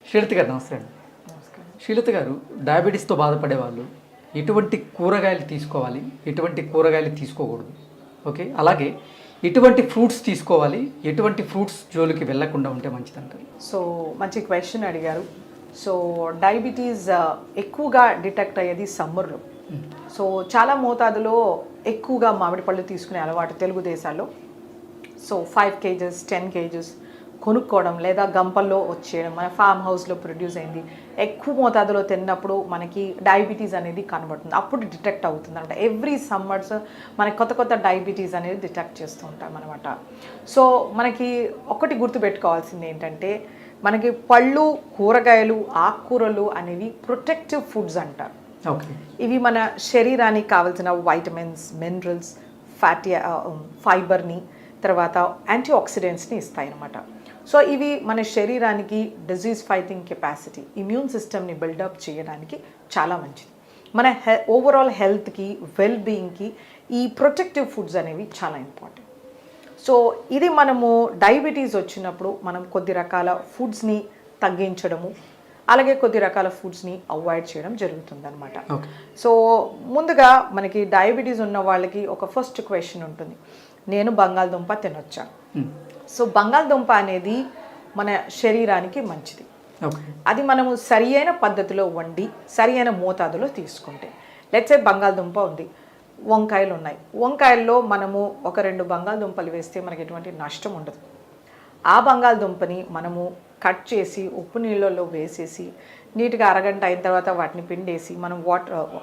శ్రీలత గారు నమస్తే అండి. శ్రీలత గారు, డయాబెటీస్తో బాధపడే వాళ్ళు ఎటువంటి కూరగాయలు తీసుకోవాలి, ఎటువంటి కూరగాయలు తీసుకోకూడదు, ఓకే, అలాగే ఎటువంటి ఫ్రూట్స్ తీసుకోవాలి, ఎటువంటి ఫ్రూట్స్ జోలికి వెళ్లకుండా ఉంటే మంచిదంటారు? సో మంచి క్వశ్చన్ అడిగారు. సో డయాబెటీస్ ఎక్కువగా డిటెక్ట్ అయ్యేది సమ్మర్లో. సో చాలా మోతాదులో ఎక్కువగా మామిడి పళ్ళు తీసుకునే అలవాటు తెలుగు దేశాల్లో. సో 5 kgs 10 kgs కొనుక్కోవడం లేదా గంపల్లో వచ్చేయడం, మన ఫామ్ హౌస్లో ప్రొడ్యూస్ అయింది ఎక్కువ మోతాదులో తిన్నప్పుడు మనకి డయాబెటీస్ అనేది కనబడుతుంది, అప్పుడు డిటెక్ట్ అవుతుంది అనమాట. ఎవ్రీ సమ్మర్స్ మనకి కొత్త కొత్త డయాబెటీస్ అనేది డిటెక్ట్ చేస్తూ ఉంటాం అనమాట. సో మనకి ఒకటి గుర్తుపెట్టుకోవాల్సింది ఏంటంటే, మనకి పళ్ళు, కూరగాయలు, ఆకుకూరలు అనేవి ప్రొటెక్టివ్ ఫుడ్స్ అంటారు. ఓకే, ఇవి మన శరీరానికి కావాల్సిన వైటమిన్స్, మినరల్స్, ఫ్యాటీ ఫైబర్ని, తర్వాత యాంటీ ఆక్సిడెంట్స్ని ఇస్తాయి అన్నమాట. సో ఇవి మన శరీరానికి డిజీజ్ ఫైటింగ్ కెపాసిటీ, ఇమ్యూన్ సిస్టమ్ని బిల్డప్ చేయడానికి చాలా మంచిది. మన ఓవరాల్ హెల్త్కి, వెల్ బీయింగ్కి ఈ ప్రొటెక్టివ్ ఫుడ్స్ అనేవి చాలా ఇంపార్టెంట్. సో ఇది మనము డయాబెటీస్ వచ్చినప్పుడు మనం కొద్ది రకాల ఫుడ్స్ని తగ్గించడము, అలాగే కొద్ది రకాల ఫుడ్స్ని అవాయిడ్ చేయడం జరుగుతుందన్నమాట. సో ముందుగా మనకి డయాబెటీస్ ఉన్న వాళ్ళకి ఒక ఫస్ట్ క్వశ్చన్ ఉంటుంది, నేను బంగాళదుంప తినొచ్చా? సో బంగాళదుంప అనేది మన శరీరానికి మంచిది. అది మనము సరి అయిన పద్ధతిలో వండి సరి అయిన మోతాదులో తీసుకుంటే, లెట్స్ సే బంగాళదుంప ఉంది, వంకాయలు ఉన్నాయి, వంకాయల్లో మనము 1-2 బంగాళదుంపలు వేస్తే మనకి ఎటువంటి నష్టం ఉండదు. ఆ బంగాళదుంపని మనము కట్ చేసి ఉప్పు నీళ్ళలో వేసేసి నీట్గా అరగంట అయిన తర్వాత వాటిని పిండేసి మనం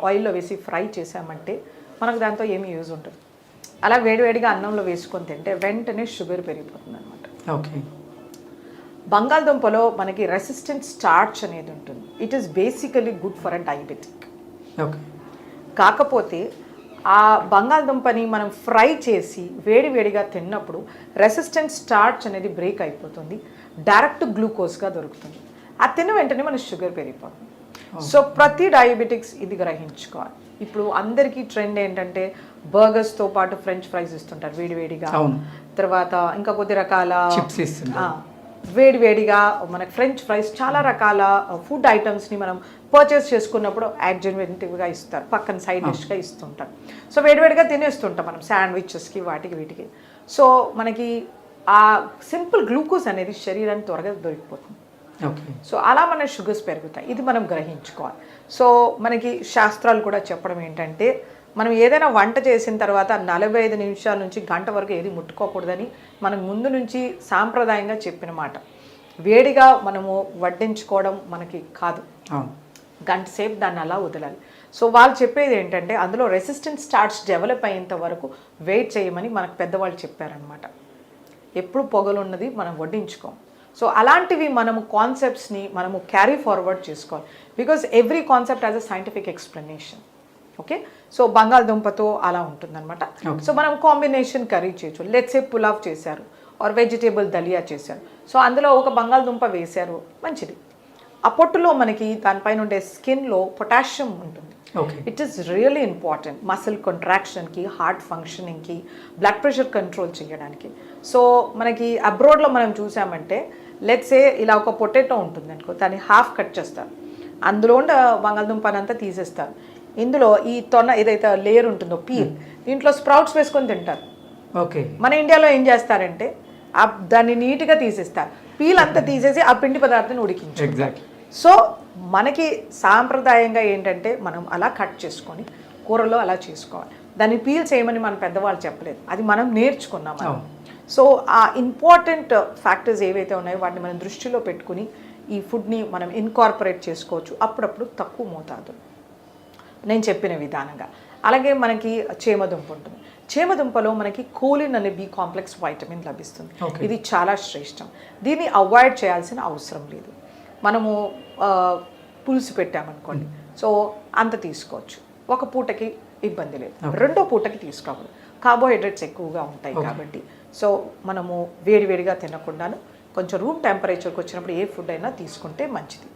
ఆయిల్లో వేసి ఫ్రై చేసామంటే మనకు దాంతో ఏమీ యూజ్ ఉంటుంది. అలా వేడివేడిగా అన్నంలో వేసుకొని తింటే వెంటనే షుగర్ పెరిగిపోతుంది అనమాట. ఓకే, బంగాళదుంపలో మనకి రెసిస్టెంట్ స్టార్చ్ అనేది ఉంటుంది. It is basically good for a diabetic. Okay, కాకపోతే ఆ బంగాళదుంపని మనం ఫ్రై చేసి వేడివేడిగా తిన్నప్పుడు రెసిస్టెంట్ స్టార్చ్ అనేది బ్రేక్ అయిపోతుంది, డైరెక్ట్ గ్లూకోజ్గా దొరుకుతుంది. ఆ తిన్న వెంటనే మన షుగర్ పెరిగిపోతుంది. సో ప్రతి డయాబెటిక్స్ ఇది గ్రహించుకోవాలి. ఇప్పుడు అందరికీ ట్రెండ్ ఏంటంటే బర్గర్స్తో పాటు ఫ్రెంచ్ ఫ్రైస్ ఇస్తుంటారు వేడివేడిగా, తర్వాత ఇంకా కొద్ది రకాల వేడివేడిగా మనకి ఫ్రెంచ్ ఫ్రైస్, చాలా రకాల ఫుడ్ ఐటమ్స్ని మనం పర్చేస్ చేసుకున్నప్పుడు యాడ్జెన్వెంటివ్గా ఇస్తారు, పక్కన సైడ్ డిష్గా ఇస్తుంటారు. సో వేడివేడిగా తినేస్తుంటాం మనం శాండ్విచెస్కి, వాటికి వీటికి. సో మనకి ఆ సింపుల్ గ్లూకోజ్ అనేది శరీరానికి త్వరగా దొరికిపోతుంది. సో అలా మన షుగర్స్ పెరుగుతాయి, ఇది మనం గ్రహించుకోవాలి. సో మనకి శాస్త్రాలు కూడా చెప్పడం ఏంటంటే, మనం ఏదైనా వంట చేసిన తర్వాత 45 నిమిషాల నుంచి గంట వరకు ఏది ముట్టుకోకూడదని మనం ముందు నుంచి సాంప్రదాయంగా చెప్పిన మాట. వేడిగా మనము వడ్డించుకోవడం మనకి కాదు, గంట సేపు దాన్ని అలా వదలాలి. సో వాళ్ళు చెప్పేది ఏంటంటే, అందులో రెసిస్టెంట్ స్టార్చ్ డెవలప్ అయ్యేంత వరకు వెయిట్ చేయమని మనకు పెద్దవాళ్ళు చెప్పారనమాట. ఎప్పుడు పొగలున్నది మనం వడ్డించుకోం. సో అలాంటివి మనము కాన్సెప్ట్స్ని మనము క్యారీ ఫార్వర్డ్ చేసుకోవాలి, because every concept has a scientific explanation. Okay, so బంగాళదుంపతో అలా ఉంటుందన్నమాట. సో మనం కాంబినేషన్ కర్రీ చేయొచ్చు. లెట్స్ సే పులావ్ చేశారు ఆర్ వెజిటేబుల్ దలియా చేశారు, సో అందులో ఒక బంగాళదుంప వేశారు, మంచిది. ఆ పొట్టులో మనకి దానిపైన ఉండే స్కిన్లో పొటాషియం ఉంటుంది. It is really important muscle కాంట్రాక్షన్కి, హార్ట్ ఫంక్షనింగ్కి, బ్లడ్ ప్రెషర్ కంట్రోల్ చేయడానికి. సో మనకి అబ్రాడ్లో మనం చూసామంటే, లెట్స్ సే ఇలా ఒక పొటాటో ఉంటుంది అనుకో, దాన్ని హాఫ్ కట్ చేస్తారు, అందులో బంగాళదుంపనంతా తీసేస్తారు, ఇందులో ఈ తొన ఏదైతే లేయర్ ఉంటుందో పీల్, దీంట్లో స్ప్రౌట్స్ వేసుకొని తింటారు. ఓకే, మన ఇండియాలో ఏం చేస్తారంటే దాన్ని నీట్గా తీసేస్తారు, పీల్ అంతా తీసేసి ఆ పిండి పదార్థాన్ని ఉడికించారు. సో మనకి సాంప్రదాయంగా ఏంటంటే మనం అలా కట్ చేసుకొని కూరలో అలా చేసుకోవాలి, దాన్ని పీల్ చేయమని మన పెద్దవాళ్ళు చెప్పలేదు, అది మనం నేర్చుకున్నాం. సో ఆ ఇంపార్టెంట్ ఫ్యాక్టర్స్ ఏవైతే ఉన్నాయో వాటిని మనం దృష్టిలో పెట్టుకుని ఈ ఫుడ్ని మనం ఇన్కార్పొరేట్ చేసుకోవచ్చు, అప్పుడప్పుడు తక్కువ మోతాదు నేను చెప్పిన విధానంగా. అలాగే మనకి చేమదుంప ఉంటుంది, చేమదుంపలో మనకి కోలిన్ అనే బి కాంప్లెక్స్ వైటమిన్ లభిస్తుంది. ఇది చాలా శ్రేష్టం, దీన్ని అవాయిడ్ చేయాల్సిన అవసరం లేదు. మనము పులుసు పెట్టామనుకోండి, సో అంత తీసుకోవచ్చు, ఒక పూటకి ఇబ్బంది లేదు, రెండో పూటకి తీసుకోకూడదు, కార్బోహైడ్రేట్స్ ఎక్కువగా ఉంటాయి కాబట్టి. సో మనము వేడివేడిగా తినకుండాను కొంచెం రూమ్ టెంపరేచర్కి వచ్చినప్పుడు ఏ ఫుడ్ అయినా తీసుకుంటే మంచిది.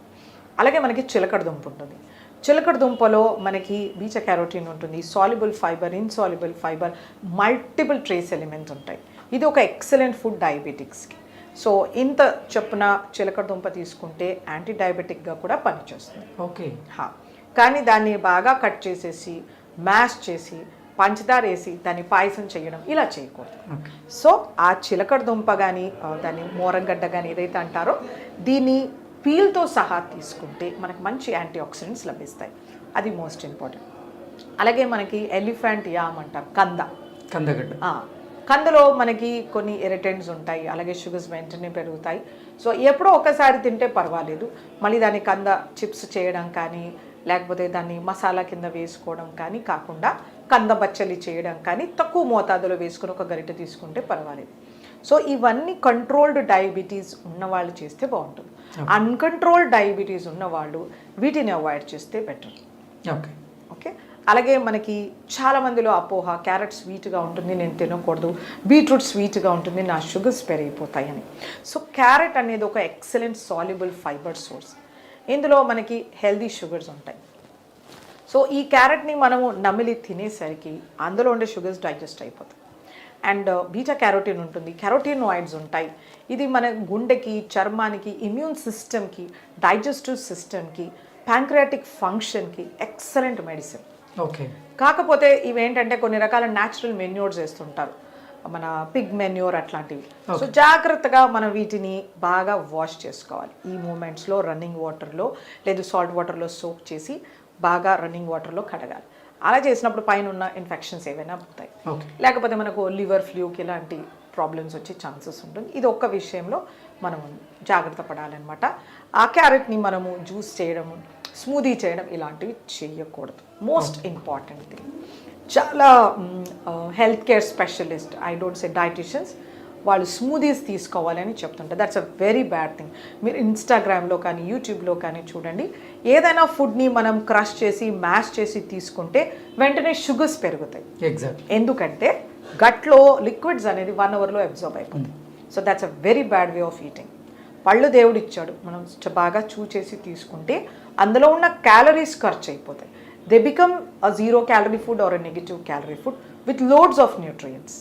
అలాగే మనకి చిలకడ దుంప ఉంటుంది, చిలకడ దుంపలో మనకి బీటా క్యారోటీన్ ఉంటుంది, soluble fibre, insoluble fibre, multiple trace elements ఉంటాయి. ఇది ఒక ఎక్సలెంట్ ఫుడ్ డయాబెటిక్స్కి. సో ఇంత చొప్పున చిలకడ దుంప తీసుకుంటే యాంటీ డయాబెటిక్గా కూడా పనిచేస్తుంది. ఓకే. కానీ దాన్ని బాగా కట్ చేసేసి మ్యాష్ చేసి పంచదార వేసి దాన్ని పాయసం చేయడం ఇలా చేయకూడదు. సో ఆ చిలకడ దుంప కానీ దాన్ని మోరంగడ్డ కానీ ఏదైతే అంటారో దీన్ని పీల్తో సహా తీసుకుంటే మనకు మంచి యాంటీ ఆక్సిడెంట్స్ లభిస్తాయి. అది మోస్ట్ ఇంపార్టెంట్. అలాగే మనకి ఎలిఫెంట్ యామ్ అంటారు, కందగడ్డ. కందులో మనకి కొన్ని ఇరిటెంట్స్ ఉంటాయి, అలాగే షుగర్స్ వెంటనే పెరుగుతాయి. సో ఎప్పుడో ఒకసారి తింటే పర్వాలేదు, మళ్ళీ దాన్ని కంద చిప్స్ చేయడం కానీ లేకపోతే దాన్ని మసాలా కింద వేసుకోవడం కానీ కాకుండా కంద బచ్చలి చేయడం కానీ తక్కువ మోతాదులో వేసుకుని ఒక గరిటె తీసుకుంటే పర్వాలేదు. సో ఇవన్నీ కంట్రోల్డ్ డయాబెటీస్ ఉన్నవాళ్ళు చేస్తే బాగుంటుంది. అన్కంట్రోల్డ్ డయాబెటీస్ ఉన్నవాళ్ళు వీటిని అవాయిడ్ చేస్తే బెటర్. ఓకే. ఓకే. అలాగే మనకి చాలా మందిలో అపోహ, క్యారెట్ స్వీట్గా ఉంటుంది నేను తినకూడదు, బీట్రూట్ స్వీట్గా ఉంటుంది నా షుగర్స్ పెరిగిపోతాయని. సో క్యారెట్ అనేది ఒక ఎక్సలెంట్ సాల్యుబుల్ ఫైబర్ సోర్స్. ఇందులో మనకి హెల్దీ షుగర్స్ ఉంటాయి. సో ఈ క్యారెట్ని మనము నమిలి తినేసరికి అందులో ఉండే షుగర్స్ డైజెస్ట్ అయిపోతాయి. అండ్ బీటా క్యారోటీన్ ఉంటుంది, కెరోటినాయిడ్స్ ఉంటాయి. ఇది మన గుండెకి, చర్మానికి, ఇమ్యూన్ సిస్టమ్కి, డైజెస్టివ్ సిస్టమ్కి, ప్యాంక్రియాటిక్ ఫంక్షన్కి ఎక్సలెంట్ మెడిసిన్. ఓకే. కాకపోతే ఇవేంటంటే కొన్ని రకాల న్యాచురల్ మెన్యూర్స్ వేస్తుంటారు, మన పిగ్ మెన్యూర్ అట్లాంటివి. సో జాగ్రత్తగా మనం వీటిని బాగా వాష్ చేసుకోవాలి. ఈ మూమెంట్స్లో రన్నింగ్ వాటర్లో లేదు సాల్ట్ వాటర్లో సోక్ చేసి బాగా రన్నింగ్ వాటర్లో కడగాలి. అలా చేసినప్పుడు పైన ఉన్న ఇన్ఫెక్షన్స్ ఏవైనా పోతాయి, లేకపోతే మనకు లివర్ ఫ్లూకి ఇలాంటి ప్రాబ్లమ్స్ వచ్చే ఛాన్సెస్ ఉంటుంది. ఇది ఒక్క విషయంలో మనం జాగ్రత్త పడాలన్నమాట. ఆ క్యారెట్ని మనము జ్యూస్ చేయడం, స్మూదీ చేయడం ఇలాంటివి చేయకూడదు. Most important thing. చాలా health care specialist, I don't say dietitians, వాళ్ళు స్మూదీస్ తీసుకోవాలని చెప్తుంటారు. That's a very bad thing. మీరు ఇన్స్టాగ్రామ్లో కానీ యూట్యూబ్లో కానీ చూడండి, ఏదైనా ఫుడ్ని మనం క్రష్ చేసి మ్యాష్ చేసి తీసుకుంటే వెంటనే షుగర్స్ పెరుగుతాయి. ఎగ్జాక్ట్. ఎందుకంటే గట్లో లిక్విడ్స్ అనేది 1 అవర్లో అబ్జార్బ్ అయిపోతుంది. So that's a very bad way of eating. పళ్ళు దేవుడు ఇచ్చాడు, మనం బాగా చూ చేసి తీసుకుంటే అందులో ఉన్న క్యాలరీస్ ఖర్చు అయిపోతాయి. They become a 0 calorie food or a negative calorie food with loads of nutrients.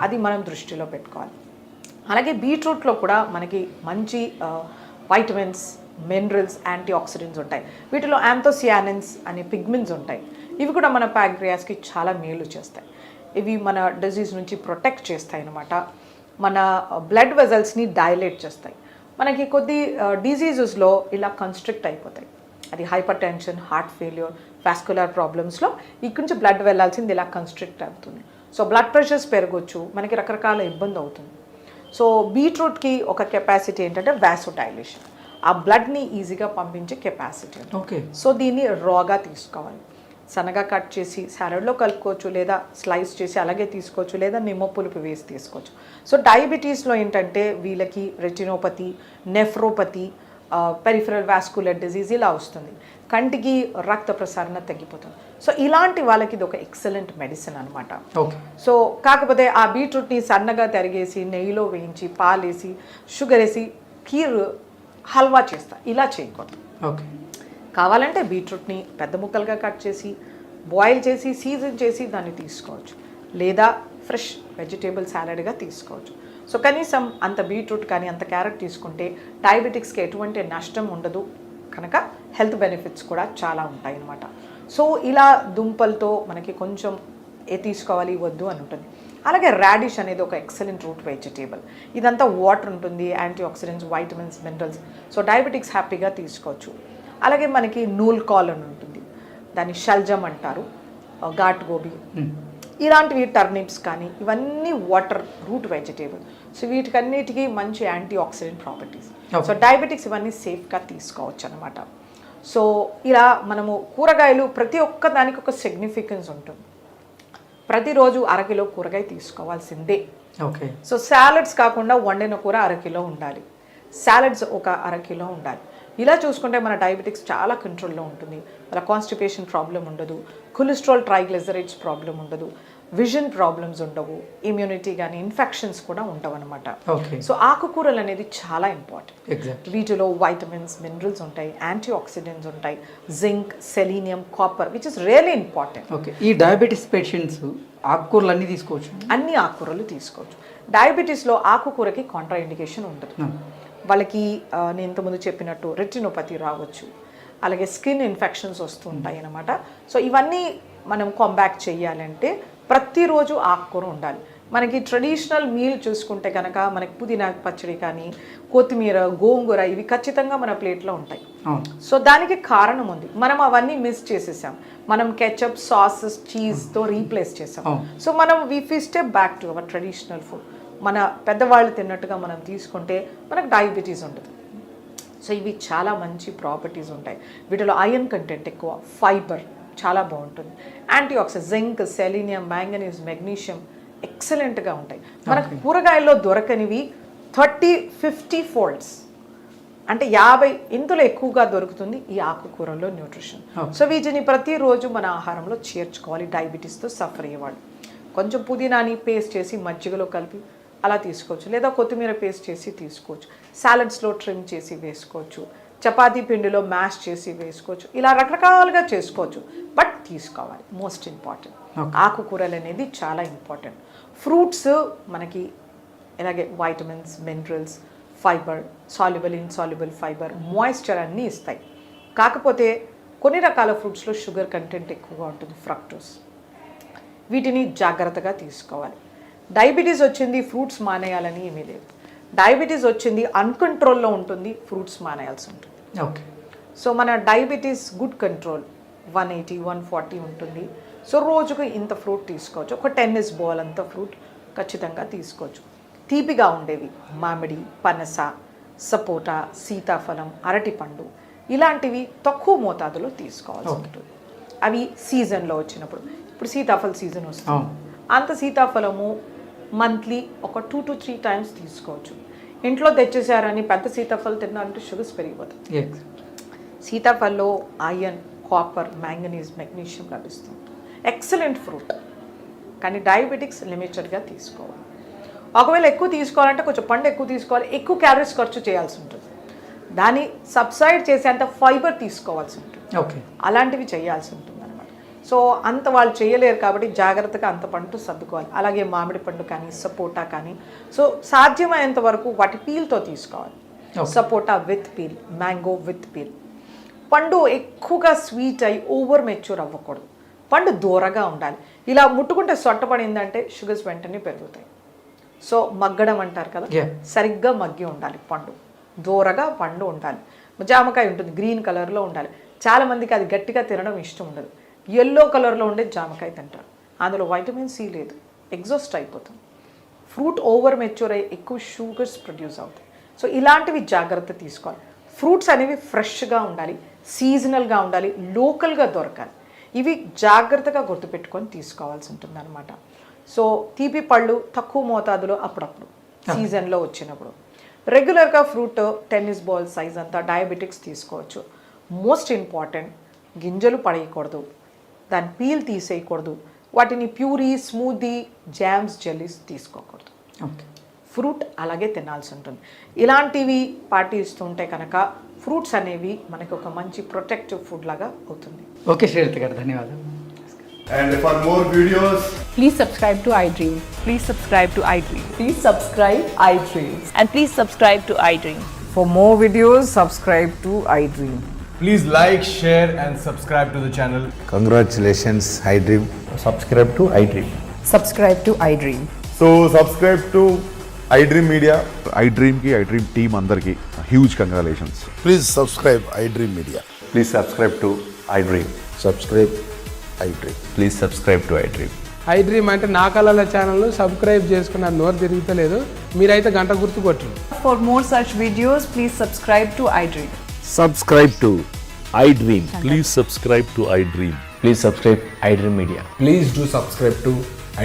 అది మనం దృష్టిలో పెట్టుకోవాలి. అలాగే బీట్రూట్లో కూడా మనకి మంచి వైటమిన్స్, మినరల్స్, యాంటీ ఆక్సిడెంట్స్ ఉంటాయి. వీటిలో యాంథోసియానిన్స్ అనే పిగ్మెంట్స్ ఉంటాయి. ఇవి కూడా మన ప్యాంక్రియాస్కి చాలా మేలు చేస్తాయి. ఇవి మన డిజీజ్ నుంచి ప్రొటెక్ట్ చేస్తాయి అన్నమాట. మన బ్లడ్ వెజల్స్ని డైలేట్ చేస్తాయి. మనకి కొద్ది డిజీజెస్లో ఇలా కన్స్ట్రిక్ట్ అయిపోతాయి. అది hypertension, heart failure, vascular ప్రాబ్లమ్స్లో ఇక్కడి నుంచి బ్లడ్ వెళ్ళాల్సింది ఇలా కన్స్ట్రిక్ట్ అవుతుంది. సో బ్లడ్ ప్రెషర్స్ పెరగవచ్చు, మనకి రకరకాల ఇబ్బంది అవుతుంది. సో బీట్రూట్కి ఒక కెపాసిటీ ఏంటంటే వాసోడైలేషన్, ఆ బ్లడ్ని ఈజీగా పంపించే కెపాసిటీ. ఓకే. సో దీన్ని రాగా తీసుకోవాలి. సన్నగా కట్ చేసి సాలడ్లో కలుపుకోవచ్చు, లేదా స్లైస్ చేసి అలాగే తీసుకోవచ్చు, లేదా నిమ్మ పులుపు వేసి తీసుకోవచ్చు. సో డయాబెటీస్లో ఏంటంటే వీళ్ళకి retinopathy, nephropathy, peripheral vascular disease ఇలా వస్తుంది. కంటికి రక్త ప్రసారణ తగ్గిపోతుంది. సో ఇలాంటి వాళ్ళకి ఇది ఒక ఎక్సలెంట్ మెడిసిన్ అనమాట. సో కాకపోతే ఆ బీట్రూట్ని సన్నగా తరిగేసి నెయ్యిలో వేయించి పాలేసి షుగర్ వేసి కీర్ హల్వా చేస్తా, ఇలా చేయకూడదు. ఓకే. కావాలంటే బీట్రూట్ని పెద్ద ముక్కలుగా కట్ చేసి బాయిల్ చేసి సీజన్ చేసి దాన్ని తీసుకోవచ్చు, లేదా ఫ్రెష్ వెజిటేబుల్ సాలడ్గా తీసుకోవచ్చు. సో కనీసం అంత బీట్రూట్ కానీ అంత క్యారెట్ తీసుకుంటే డయాబెటిక్స్కి ఎటువంటి నష్టం ఉండదు కనుక హెల్త్ బెనిఫిట్స్ కూడా చాలా ఉంటాయి అన్నమాట. సో ఇలా దుంపలతో మనకి కొంచెం తీసుకోవాలి వద్దు అని ఉంటుంది. అలాగే రాడిష్ అనేది ఒక ఎక్సలెంట్ రూట్ వెజిటేబుల్. ఇదంతా వాటర్ ఉంటుంది, antioxidants, vitamins, minerals. So diabetics హ్యాపీగా తీసుకోవచ్చు. అలాగే మనకి నూల్ కాల్ అని ఉంటుంది, దాన్ని షల్జమ్ అంటారు, ఘాట్ గోబీ, ఇలాంటివి టర్నిప్స్ కానీ ఇవన్నీ వాటర్ రూట్ వెజిటేబుల్. సో వీటికన్నిటికీ మంచి anti oxidant properties. So diabetics ఇవన్నీ సేఫ్గా తీసుకోవచ్చు అనమాట. సో ఇలా మనము కూరగాయలు ప్రతి ఒక్క దానికి ఒక సిగ్నిఫికెన్స్ ఉంటుంది. ప్రతిరోజు అరకిలో కూరగాయ తీసుకోవాల్సిందే. ఓకే. సో సాలడ్స్ కాకుండా వండిన కూర అరకిలో ఉండాలి, సాలడ్స్ ఒక అరకిలో ఉండాలి. ఇలా చూసుకుంటే మన డయాబెటిక్స్ చాలా కంట్రోల్లో ఉంటుంది. మన కాన్స్టిపేషన్ ప్రాబ్లం ఉండదు, కొలెస్ట్రాల్, ట్రైగ్లిజరైడ్స్ ప్రాబ్లం ఉండదు, విజన్ ప్రాబ్లమ్స్ ఉండవు, ఇమ్యూనిటీ కానీ ఇన్ఫెక్షన్స్ కూడా ఉండవు అనమాట. సో ఆకుకూరలు అనేది చాలా ఇంపార్టెంట్. వీటిలో వైటమిన్స్, మినరల్స్ ఉంటాయి, యాంటీ ఆక్సిడెంట్స్ ఉంటాయి, zinc, selenium, copper, which is really important. Okay. ఈ డయాబెటీస్ పేషెంట్స్ ఆకుకూరలు అన్నీ తీసుకోవచ్చు. అన్ని ఆకుకూరలు తీసుకోవచ్చు. డయాబెటీస్లో ఆకుకూరకి కాంట్రా ఇండికేషన్ ఉండదు. వాళ్ళకి నేను ఇంతకుముందు చెప్పినట్టు రెటినోపతి రావచ్చు, అలాగే స్కిన్ ఇన్ఫెక్షన్స్ వస్తుంటాయి అన్నమాట. సో ఇవన్నీ మనం కాంబ్యాక్ చేయాలంటే ప్రతిరోజు ఆకుకూర ఉండాలి. మనకి ట్రెడిషనల్ మీల్ చూసుకుంటే కనుక మనకి పుదీనా పచ్చడి కానీ, కొత్తిమీర, గోంగూర ఇవి ఖచ్చితంగా మన ప్లేట్లో ఉంటాయి. సో దానికి కారణం ఉంది, మనం అవన్నీ మిస్ చేసేసాం. మనం కెచప్, సాసెస్, చీజ్తో రీప్లేస్ చేసాం. సో మనం we step back to our traditional food. మన పెద్దవాళ్ళు తిన్నట్టుగా మనం తీసుకుంటే మనకు డయాబెటీస్ ఉండదు. సో ఇవి చాలా మంచి ప్రాపర్టీస్ ఉంటాయి. వీటిలో ఐరన్ కంటెంట్ ఎక్కువ, ఫైబర్ చాలా బాగుంటుంది, antioxidant, zinc, selenium, manganese, magnesium ఎక్సలెంట్గా ఉంటాయి. మనకు కూరగాయల్లో దొరకనివి 30-50 ఫోల్డ్స్, అంటే 50 ఇంతలో ఎక్కువగా దొరుకుతుంది ఈ ఆకుకూరల్లో న్యూట్రిషన్. సో వీటిని ప్రతిరోజు మన ఆహారంలో చేర్చుకోవాలి. డయాబెటీస్తో సఫర్ అయ్యేవాళ్ళు కొంచెం పుదీనాని పేస్ట్ చేసి మజ్జిగలో కలిపి అలా తీసుకోవచ్చు, లేదా కొత్తిమీర పేస్ట్ చేసి తీసుకోవచ్చు, సాలడ్స్లో ట్రిమ్ చేసి వేసుకోవచ్చు, చపాతీ పిండిలో మ్యాష్ చేసి వేసుకోవచ్చు. ఇలా రకరకాలుగా చేసుకోవచ్చు, బట్ తీసుకోవాలి. మోస్ట్ ఇంపార్టెంట్ ఆకుకూరలు అనేది చాలా ఇంపార్టెంట్. ఫ్రూట్స్ మనకి ఇలాగే vitamins, minerals, fibre, soluble, insoluble fibre, moisture అన్నీ ఇస్తాయి. కాకపోతే కొన్ని రకాల ఫ్రూట్స్లో షుగర్ కంటెంట్ ఎక్కువగా ఉంటుంది, ఫ్రక్టోస్. వీటిని జాగ్రత్తగా తీసుకోవాలి. డయాబెటీస్ వచ్చింది ఫ్రూట్స్ మానేయాలని ఏమీ లేదు. డయాబెటీస్ వచ్చింది అన్కంట్రోల్లో ఉంటుంది, ఫ్రూట్స్ మానేయాల్సి ఉంటుంది. ఓకే. సో మన డయాబెటీస్ గుడ్ కంట్రోల్ 180-140 ఉంటుంది. సో రోజుకు ఇంత ఫ్రూట్ తీసుకోవచ్చు, ఒక టెన్నిస్ బాల్ అంత ఫ్రూట్ ఖచ్చితంగా తీసుకోవచ్చు. తీపిగా ఉండేవి మామిడి, పనస, సపోటా, సీతాఫలం, అరటిపండు ఇలాంటివి తక్కువ మోతాదులో తీసుకోవాల్సి ఉంటుంది. అవి సీజన్లో వచ్చినప్పుడు, ఇప్పుడు సీతాఫల సీజన్ వస్తుంది, అంత సీతాఫలము మంత్లీ ఒక 2 to 3 టైమ్స్ తీసుకోవచ్చు. ఇంట్లో తెచ్చేసారని పెద్ద సీతాఫలం తిన్నారంటే షుగర్స్ పెరిగిపోతాయి. సీతాఫలంలో ఐరన్, కాపర్, మ్యాంగనీస్, మెగ్నీషియం లభిస్తుంది. ఎక్సలెంట్ ఫ్రూట్, కానీ డయాబెటిక్స్ లిమిటెడ్గా తీసుకోవాలి. ఒకవేళ ఎక్కువ తీసుకోవాలంటే కొంచెం పండు ఎక్కువ తీసుకోవాలి, ఎక్కువ క్యాలరీస్ ఖర్చు చేయాల్సి ఉంటుంది, దాన్ని సబ్సైడ్ చేసేంత ఫైబర్ తీసుకోవాల్సి ఉంటుంది. ఓకే, అలాంటివి చేయాల్సి ఉంటుంది అనమాట. సో అంత వాళ్ళు చేయలేరు కాబట్టి జాగ్రత్తగా అంత పండు సర్దుకోవాలి. అలాగే మామిడి పండు కానీ, సపోటా కానీ, సో సాధ్యమైనంత వరకు వాటి పీల్తో తీసుకోవాలి. Sapota with peel, mango with peel. పండు ఎక్కువగా స్వీట్ అయి ఓవర్ మెచ్యూర్ అవ్వకూడదు, పండు దూరగా ఉండాలి. ఇలా ముట్టుకుంటే సొట్టపడిందంటే షుగర్స్ వెంటనే పెరుగుతాయి. సో మగ్గడం అంటారు కదా, సరిగ్గా మగ్గి ఉండాలి పండు, దూరగా పండు ఉండాలి. జామకాయ ఉంటుంది, గ్రీన్ కలర్లో ఉండాలి. చాలామందికి అది గట్టిగా తినడం ఇష్టం ఉండదు, ఎల్లో కలర్లో ఉండే జామకాయ తింటారు, అందులో వైటమిన్ సి లేదు, ఎగ్జాస్ట్ అయిపోతుంది. ఫ్రూట్ ఓవర్ మెచ్యూర్ అయ్యి ఎక్కువ షుగర్స్ ప్రొడ్యూస్ అవుతాయి. సో ఇలాంటివి జాగ్రత్త తీసుకోవాలి. ఫ్రూట్స్ అనేవి ఫ్రెష్గా ఉండాలి, సీజనల్గా ఉండాలి, లోకల్గా దొరకాలి. ఇవి జాగ్రత్తగా గుర్తుపెట్టుకొని తీసుకోవాల్సి ఉంటుంది అనమాట. సో తీపి పళ్ళు తక్కువ మోతాదులో అప్పుడప్పుడు సీజన్లో వచ్చినప్పుడు. రెగ్యులర్గా ఫ్రూట్ టెన్నిస్ బాల్ సైజ్ అంతా డయాబెటిక్స్ తీసుకోవచ్చు. మోస్ట్ ఇంపార్టెంట్, గింజలు పడేయకూడదు, దాని పీల్ తీసేయకూడదు, వాటిని ప్యూరీ, స్మూదీ, జామ్స్, జెల్లీస్ తీసుకోకూడదు. ఫ్రూట్ అలాగే తినాల్సి ఉంటుంది. ఇలాంటివి పాటిస్తుంటే కనుక ఫ్రూట్స్ అనేవి మనకి ఒక మంచి ప్రొటెక్టివ్ ఫుడ్ లాగా అవుతుంది. ఓకే శ్రీలత గారు, ధన్యవాదాలు. And for more videos, please subscribe to iDream. Please subscribe to iDream. Please subscribe iDream. And please subscribe to iDream. For more videos, subscribe to iDream. please like, share and subscribe to the channel. Congratulations, iDream. Subscribe to iDream. Subscribe to iDream. So subscribe to iDream Media. iDream ki iDream team అందరికి huge congratulations. Please subscribe iDream Media. Please subscribe to iDream. Subscribe iDream. Please subscribe to iDream. iDream అంటే నా కళల channel subscribe చేసుకున్న నోరు తిరుగుతలేదు, మీరైతే గంట గుర్తు కొట్టండి. For more such videos, please subscribe to iDream. Subscribe to iDream. Please subscribe to iDream. Please subscribe iDream Media. Please do subscribe to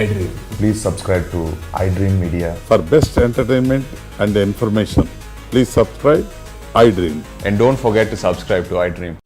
iDream. Please subscribe to iDream Media. For best entertainment and information, please subscribe iDream. And don't forget to subscribe to iDream.